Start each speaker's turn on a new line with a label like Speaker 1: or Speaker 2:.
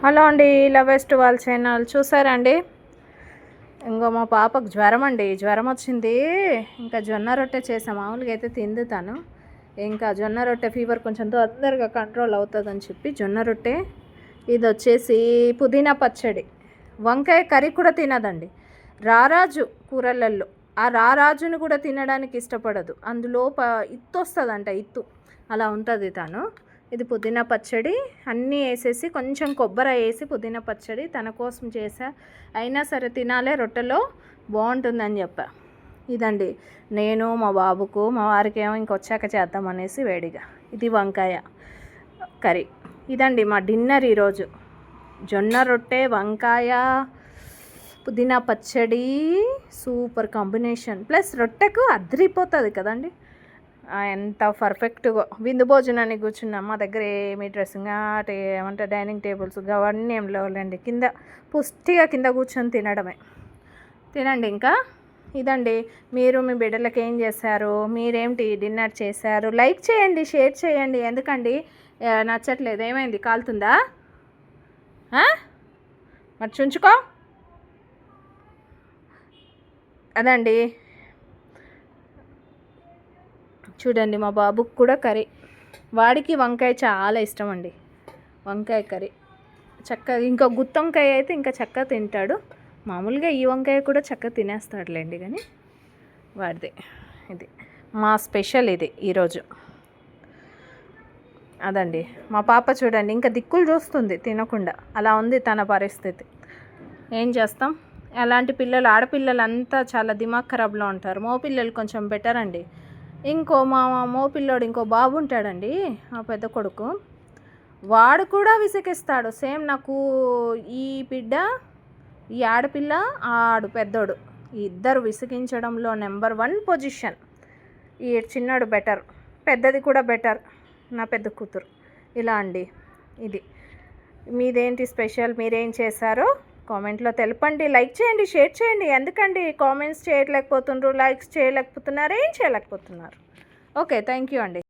Speaker 1: Hello అండి, lovers వాళ్ళ channel చూసారండి. ఇంకో మా పాపకు జ్వరం వచ్చింది. ఇంకా జొన్న రొట్టె చేసాం. మామూలుగా అయితే తింది తను. ఇంకా జొన్న రొట్టె ఫీవర్ కొంచెం తొందరగా కంట్రోల్ అవుతుందని చెప్పి జొన్న రొట్టె, ఇది వచ్చేసి పుదీనా పచ్చడి. వంకాయ కర్రీ కూడా తినదండి. రారాజు కూరలల్లో ఆ రారాజును కూడా తినడానికి ఇష్టపడదు. అందులో ఇత్తు వస్తుందంట, ఇత్తు అలా ఉంటుంది తను. ఇది పుదీనా పచ్చడి అన్నీ వేసేసి కొంచెం కొబ్బరి వేసి పుదీనా పచ్చడి తన కోసం చేసా. అయినా సరే తినాలే, రొట్టెలో బాగుంటుందని చెప్పా. ఇదండి, నేను మా బాబుకు, మా వారికి ఏమో ఇంకొచ్చాక చేద్దామనేసి వేడిగా. ఇది వంకాయ కర్రీ. ఇదండి మా డిన్నర్ ఈరోజు. జొన్న రొట్టె, వంకాయ, పుదీనా పచ్చడి, సూపర్ కాంబినేషన్. ప్లస్ రొట్టెకు అదిరిపోతుంది కదండి. ఎంత పర్ఫెక్ట్గా విందు భోజనానికి కూర్చున్నాం. మా దగ్గర ఏమి డ్రెస్సింగ్ ఏమంటే డైనింగ్ టేబుల్స్ అవన్నీ ఏం లేవులేండి. కింద పుష్టిగా కింద కూర్చొని తినడమే. తినండి. ఇంకా ఇదండి, మీరు మీ బిడ్డలకి ఏం చేశారు, మీరేమిటి డిన్నర్ చేశారు? లైక్ చేయండి, షేర్ చేయండి. ఎందుకండి నచ్చట్లేదు? ఏమైంది, కాలుతుందా? మరి చుంచుకో. అదండి, చూడండి మా బాబుకి కూడా కర్రీ. వాడికి వంకాయ చాలా ఇష్టం అండి. వంకాయ కర్రీ చక్కగా, ఇంకా గుత్తి వంకాయ అయితే ఇంకా చక్కగా తింటాడు. మామూలుగా ఈ వంకాయ కూడా చక్కగా తినేస్తాడులేండి. కానీ వాడిది ఇది మా స్పెషల్, ఇది ఈరోజు. అదండి, మా పాప చూడండి ఇంకా దిక్కులు చూస్తుంది తినకుండా. అలా ఉంది తన పరిస్థితి. ఏం చేస్తాం, అలాంటి పిల్లలు, ఆడపిల్లలు అంతా చాలా దిమాగ్ ఖరాబ్లో ఉంటారు. మగపిల్లలు కొంచెం బెటర్ అండి. మా మోపిల్లోడు ఇంకో బాబు ఉంటాడండి, ఆ పెద్ద కొడుకు. వాడు కూడా విసిగిస్తాడు. సేమ్ నాకు ఈ బిడ్డ, ఈ ఆడపిల్ల, ఆడు పెద్దోడు, ఈ ఇద్దరు విసిగించడంలో నెంబర్ 1 పొజిషన్. ఈ చిన్నోడు బెటర్, పెద్దది కూడా బెటర్, నా పెద్ద కూతురు. ఇలా అండి. ఇది మీదేంటి స్పెషల్, మీరేం చేశారో కామెంట్లో తెలపండి. లైక్ చేయండి, షేర్ చేయండి. ఎందుకండి కామెంట్స్ చేయలేకపోతున్నారు, లైక్స్ చేయలేకపోతున్నారు, ఏం చేయలేకపోతున్నారు? ఓకే, థ్యాంక్ యూ అండి.